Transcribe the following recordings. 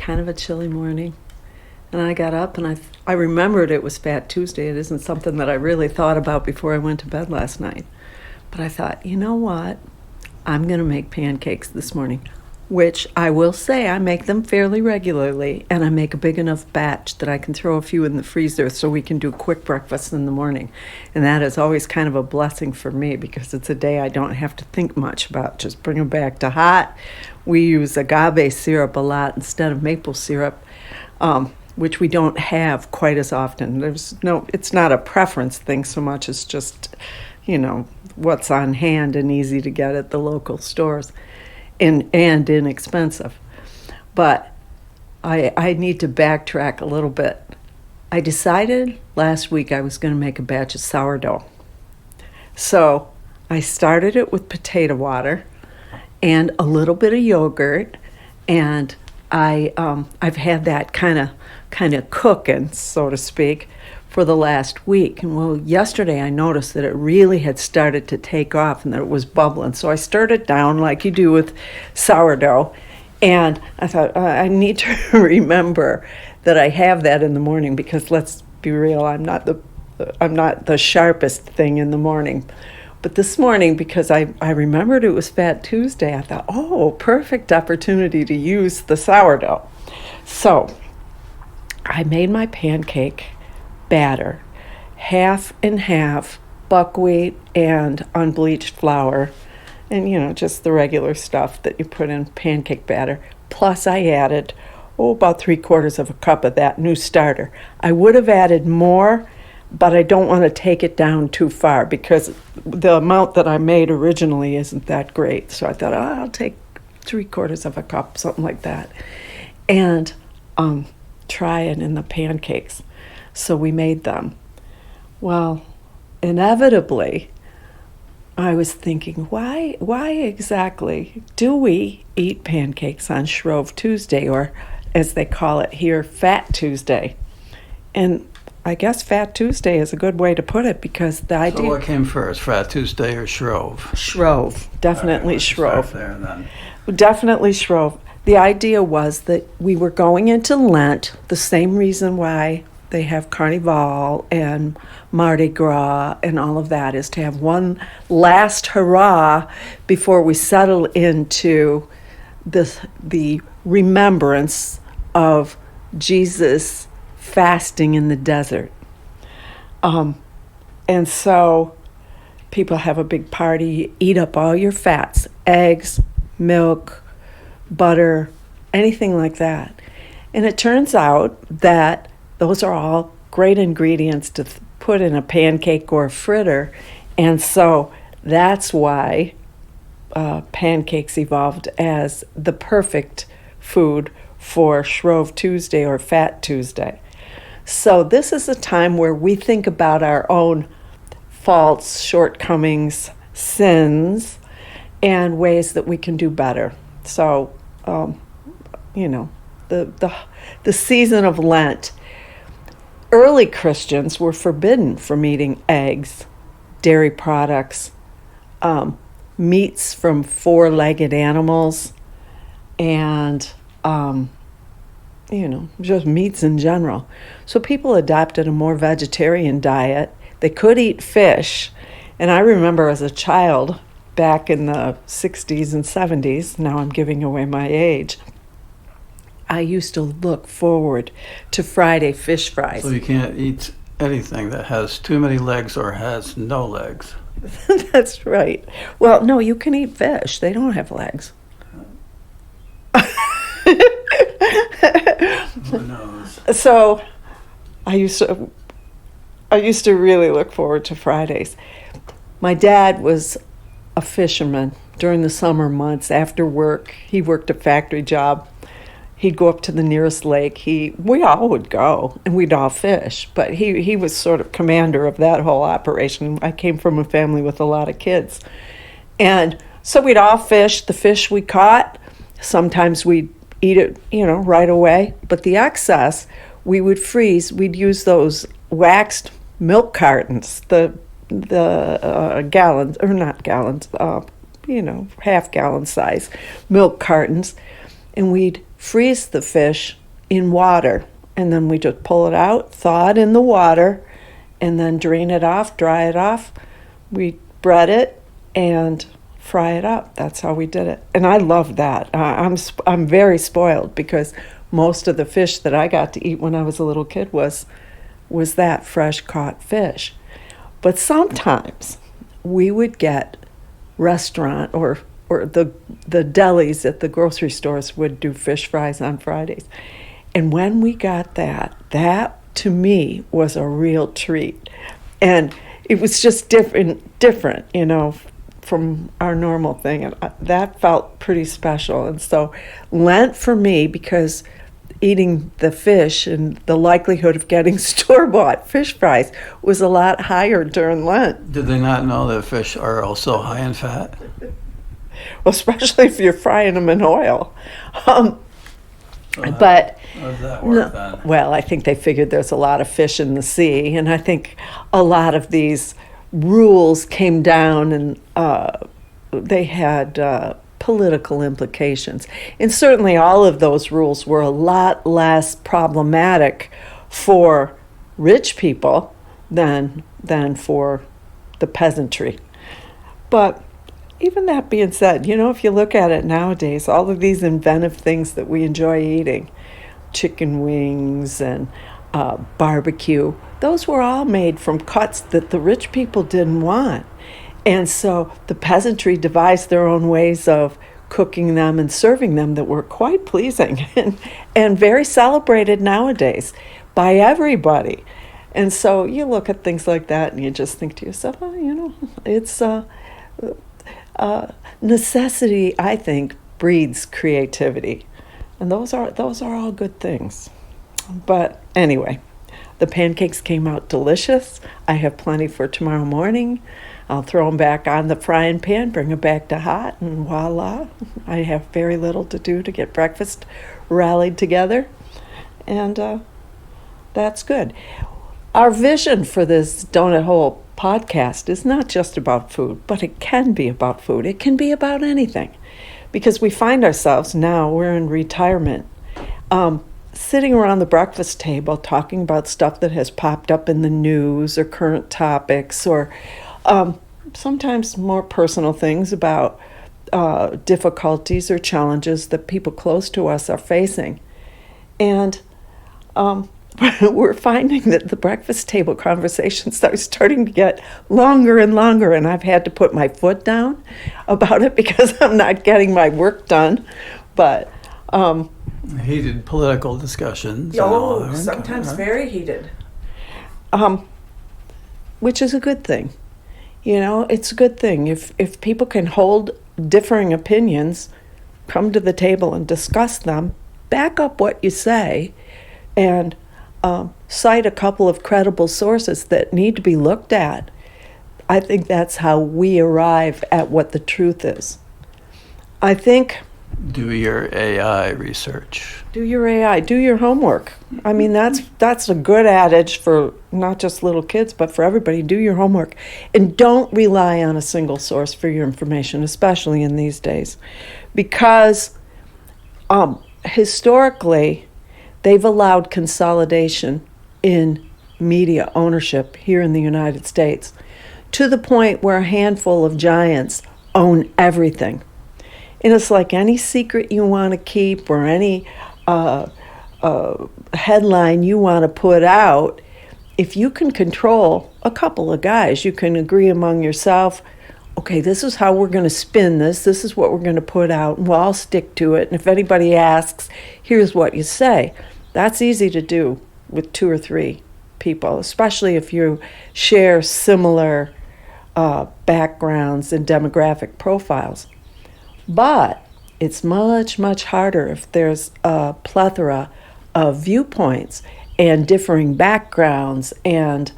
kind of a chilly morning. And I got up and I remembered it was Fat Tuesday. It isn't something that I really thought about before I went to bed last night. But I thought, you know what? I'm going to make pancakes this morning, which I will say I make them fairly regularly, and I make a big enough batch that I can throw a few in the freezer so we can do quick breakfast in the morning. And that is always kind of a blessing for me because it's a day I don't have to think much about. Just bring them back to hot. We use agave syrup a lot instead of maple syrup, which we don't have quite as often. It's not a preference thing so much as just, what's on hand and easy to get at the local stores and inexpensive. But I need to backtrack a little bit. I decided last week I was going to make a batch of sourdough. So I started it with potato water and a little bit of yogurt, and I've had that kind of cooking, so to speak, for the last week. And well, yesterday I noticed that it really had started to take off and that it was bubbling. So I stirred it down like you do with sourdough. And I thought, I need to remember that I have that in the morning because let's be real, I'm not the sharpest thing in the morning. But this morning, because I remembered it was Fat Tuesday, I thought, perfect opportunity to use the sourdough. So I made my pancake batter, half and half buckwheat and unbleached flour, and just the regular stuff that you put in pancake batter. Plus I added about 3/4 of a cup of that new starter. I would have added more, but I don't want to take it down too far because the amount that I made originally isn't that great. So I thought, I'll take 3/4 of a cup, something like that, and try it in the pancakes. So we made them. Well, inevitably, I was thinking, why exactly do we eat pancakes on Shrove Tuesday, or as they call it here, Fat Tuesday? And I guess Fat Tuesday is a good way to put it because the idea... So what came first, Fat Tuesday or Shrove? Shrove, definitely Shrove. Start there then. Definitely Shrove. The idea was that we were going into Lent, the same reason why they have Carnival and Mardi Gras and all of that is to have one last hurrah before we settle into the remembrance of Jesus fasting in the desert. And so people have a big party, eat up all your fats, eggs, milk, butter, anything like that. And it turns out that those are all great ingredients to put in a pancake or a fritter. And so that's why pancakes evolved as the perfect food for Shrove Tuesday or Fat Tuesday. So this is a time where we think about our own faults, shortcomings, sins, and ways that we can do better. So, the season of Lent, early Christians were forbidden from eating eggs, dairy products, meats from four-legged animals, and, just meats in general. So people adopted a more vegetarian diet. They could eat fish. And I remember as a child, back in the 60s and 70s, now I'm giving away my age, I used to look forward to Friday fish fries. So you can't eat anything that has too many legs or has no legs. That's right. Well, no, you can eat fish. They don't have legs. Who knows? So I used to really look forward to Fridays. My dad was a fisherman during the summer months after work. He worked a factory job. He'd go up to the nearest lake. We all would go, and we'd all fish. But he was sort of commander of that whole operation. I came from a family with a lot of kids. And so we'd all fish. The fish we caught, sometimes we'd eat it, right away. But the excess, we would freeze. We'd use those waxed milk cartons, the gallons, or not gallons, half-gallon size milk cartons, and we'd freeze the fish in water. And then we just pull it out, thaw it in the water, and then drain it off, dry it off. We bread it and fry it up. That's how we did it. And I love that. I'm very spoiled because most of the fish that I got to eat when I was a little kid was that fresh caught fish. But sometimes we would get restaurant or the delis at the grocery stores would do fish fries on Fridays. And when we got that to me was a real treat. And it was just different, from our normal thing. And that felt pretty special. And so Lent for me, because eating the fish and the likelihood of getting store-bought fish fries was a lot higher during Lent. Did they not know that fish are also high in fat? Well, especially if you're frying them in oil. But how does that work then? Well, I think they figured there's a lot of fish in the sea, and I think a lot of these rules came down and they had political implications. And certainly all of those rules were a lot less problematic for rich people than for the peasantry. But even that being said, if you look at it nowadays, all of these inventive things that we enjoy eating, chicken wings and barbecue, those were all made from cuts that the rich people didn't want. And so the peasantry devised their own ways of cooking them and serving them that were quite pleasing and very celebrated nowadays by everybody. And so you look at things like that and you just think to yourself, it's necessity, I think, breeds creativity. And those are all good things. But anyway, the pancakes came out delicious. I have plenty for tomorrow morning. I'll throw them back on the frying pan, bring them back to hot, and voila. I have very little to do to get breakfast rallied together. And that's good. Our vision for this Donut Hole podcast is not just about food, but it can be about food. It can be about anything. Because we find ourselves now, we're in retirement, sitting around the breakfast table talking about stuff that has popped up in the news or current topics or sometimes more personal things about difficulties or challenges that people close to us are facing. And we're finding that the breakfast table conversations are starting to get longer and longer, and I've had to put my foot down about it because I'm not getting my work done. But heated political discussions. Sometimes very heated. Which is a good thing. It's a good thing. If people can hold differing opinions, come to the table and discuss them, back up what you say, and cite a couple of credible sources that need to be looked at. I think that's how we arrive at what the truth is. I think... Do your AI research. Do your AI. Do your homework. I mean, that's a good adage for not just little kids, but for everybody. Do your homework. And don't rely on a single source for your information, especially in these days. Because historically, they've allowed consolidation in media ownership here in the United States to the point where a handful of giants own everything. And it's like any secret you want to keep or any headline you want to put out, if you can control a couple of guys, you can agree among yourself, okay, this is how we're going to spin this is what we're going to put out, and we'll all stick to it. And if anybody asks, here's what you say. That's easy to do with 2 or 3 people, especially if you share similar backgrounds and demographic profiles. But it's much, much harder if there's a plethora of viewpoints and differing backgrounds and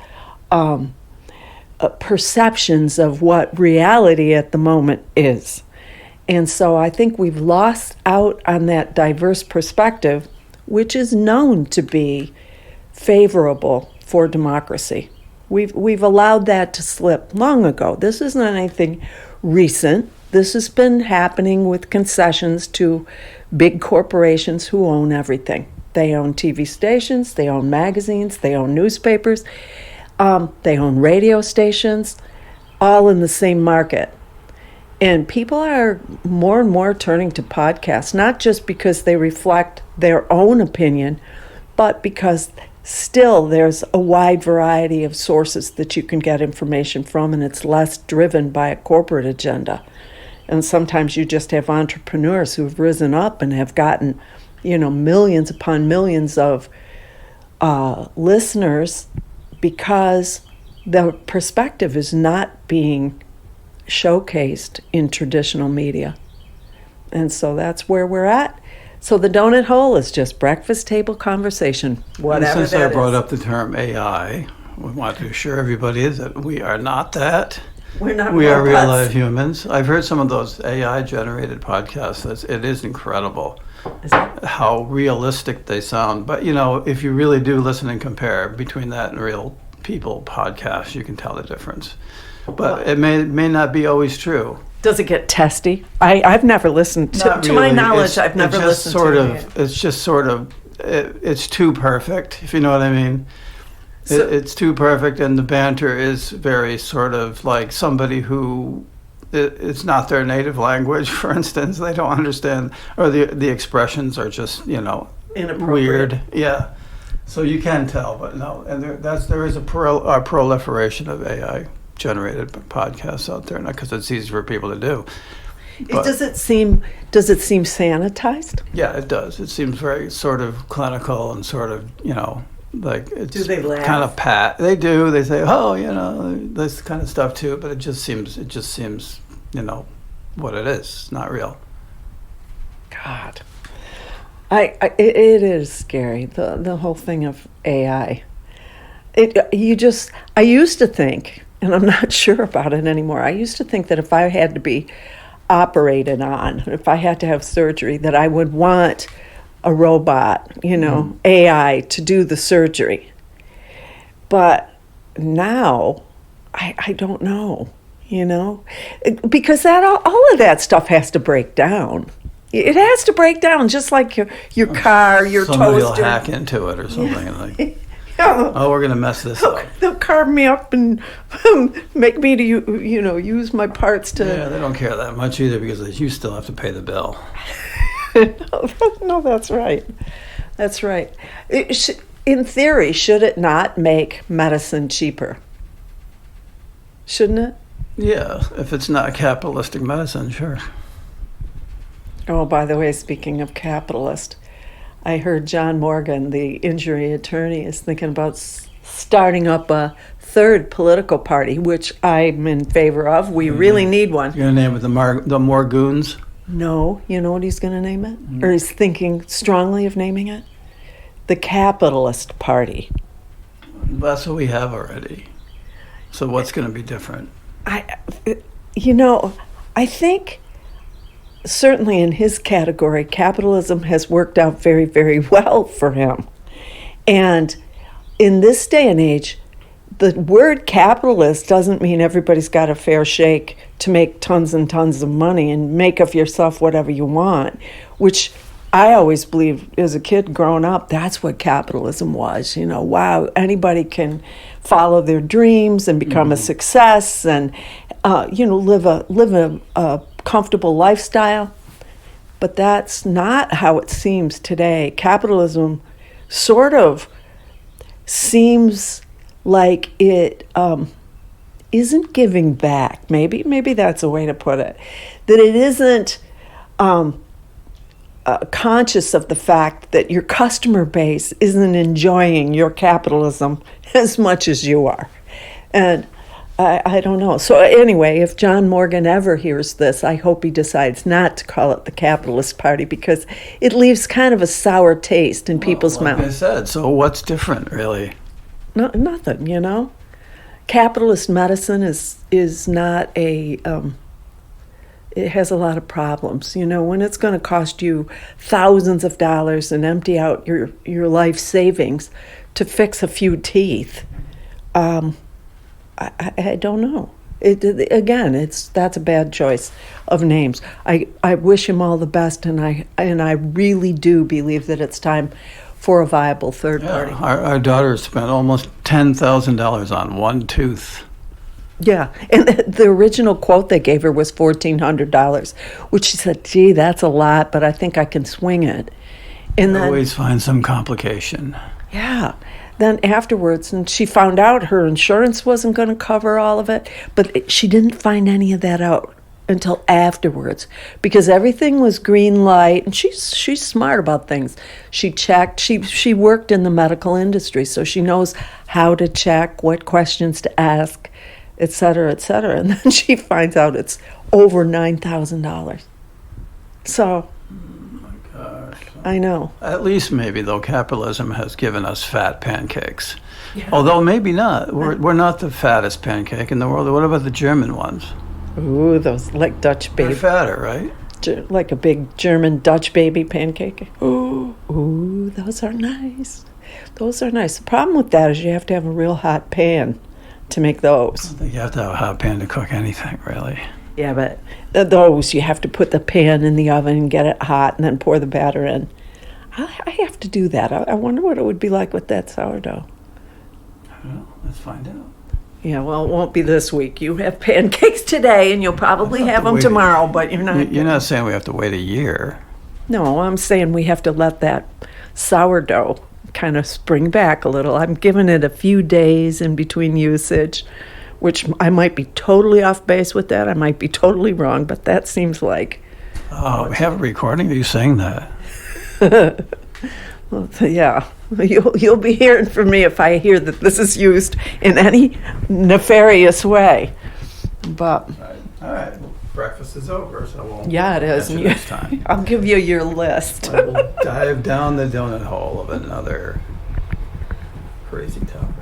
perceptions of what reality at the moment is. And so I think we've lost out on that diverse perspective, which is known to be favorable for democracy. We've allowed that to slip long ago. This isn't anything recent. This has been happening with concessions to big corporations who own everything. They own TV stations, they own magazines, they own newspapers, they own radio stations, all in the same market. And people are more and more turning to podcasts, not just because they reflect their own opinion, but because still there's a wide variety of sources that you can get information from, and it's less driven by a corporate agenda. And sometimes you just have entrepreneurs who've risen up and have gotten, millions upon millions of listeners because the perspective is not being showcased in traditional media. And so that's where we're at. So the donut hole is just breakfast table conversation, whatever and since that I brought is. up the term AI, we want to assure everybody that we are not that. We're not We are real robots. live humans. I've heard some of those AI generated podcasts. It is incredible Is it? how realistic they sound. But if you really do listen and compare between that and real people podcasts, you can tell the difference. But it may not be always true. Does it get testy? I've never listened to. Not To my really. knowledge, I've never listened to it. It's just sort of. It's too perfect, if you know what I mean. So- It's too perfect, and the banter is very sort of like somebody who it's not their native language. For instance, they don't understand, or the expressions are just Inappropriate. weird. Yeah, so you can tell, but no, and there is a proliferation of AI generated podcasts out there, not because it's easy for people to do. But, Does it seem sanitized? yeah, it does. It seems very sort of clinical and sort of, like it's Do they laugh? kind of pat. They do. They say, "Oh, this kind of stuff too." But it just seems, what it is. It's not real. God, it is scary. The whole thing of AI. I used to think, and I'm not sure about it anymore. I used to think that if I had to be operated on, if I had to have surgery, that I would want a robot, AI to do the surgery. But now, I don't know, because all of that stuff has to break down. It has to break down, just like your car, your Somebody will toaster. hack into it or something. And like, Yeah. oh, we're gonna mess this up. They'll carve me up and make me to use my parts to. Yeah, they don't care that much either because you still have to pay the bill. No, that's right. That's right. In theory, should it not make medicine cheaper? Shouldn't it? Yeah, if it's not capitalistic medicine, sure. Oh, by the way, speaking of capitalist, I heard John Morgan, the injury attorney, is thinking about starting up a third political party, which I'm in favor of. We really need one. You're gonna name it the Morgoons? No, you know what he's going to name it? Or he's thinking strongly of naming it? The Capitalist Party. That's what we have already. So what's going to be different? I think certainly in his category, capitalism has worked out very, very well for him. And in this day and age, the word capitalist doesn't mean everybody's got a fair shake to make tons and tons of money and make of yourself whatever you want, which I always believed as a kid growing up, that's what capitalism was. Wow, anybody can follow their dreams and become a success and, live a comfortable lifestyle. But that's not how it seems today. Capitalism sort of seems like it isn't giving back. Maybe that's a way to put it. That it isn't conscious of the fact that your customer base isn't enjoying your capitalism as much as you are. And I don't know. So anyway, if John Morgan ever hears this, I hope he decides not to call it the Capitalist Party because it leaves kind of a sour taste in people's Like I mouths. said, so what's different, really? No, nothing. Capitalist medicine is not a. It has a lot of problems. When it's going to cost you thousands of dollars and empty out your life savings to fix a few teeth, I don't know. Again, that's a bad choice of names. I wish him all the best, and I really do believe that it's time for a viable third party. Our daughter spent almost $10,000 on one tooth. Yeah, and the original quote they gave her was $1,400, which she said, "Gee, that's a lot, but I think I can swing it." And then Always find some complication. yeah. Then afterwards, and she found out her insurance wasn't going to cover all of it, but she didn't find any of that out until afterwards because everything was green light, and she's smart about things. She checked. She worked in the medical industry, so she knows how to check, what questions to ask, et cetera, et cetera. And then she finds out it's over $9,000. So I know. At least maybe, though, capitalism has given us fat pancakes. Yeah. Although maybe not. We're not the fattest pancake in the world. What about the German ones? Ooh, those like Dutch baby. They're fatter, right? Like a big German Dutch baby pancake. Ooh, those are nice. Those are nice. The problem with that is you have to have a real hot pan to make those. I think you have to have a hot pan to cook anything, really. Yeah, but those, you have to put the pan in the oven and get it hot and then pour the batter in. I have to do that. I wonder what it would be like with that sourdough. Well, let's find out. Yeah, well, it won't be this week. You have pancakes today, and you'll probably have them tomorrow, but you're not. You're not saying we have to wait a year. No, I'm saying we have to let that sourdough kind of spring back a little. I'm giving it a few days in between usage, which I might be totally off base with that. I might be totally wrong, but that seems like. Oh, we have a recording of you saying that. Well, yeah, you'll be hearing from me if I hear that this is used in any nefarious way. But all right. Well, breakfast is over, so we'll. Yeah, it is. And this time. I'll give you your list. I will dive down the donut hole of another crazy topic.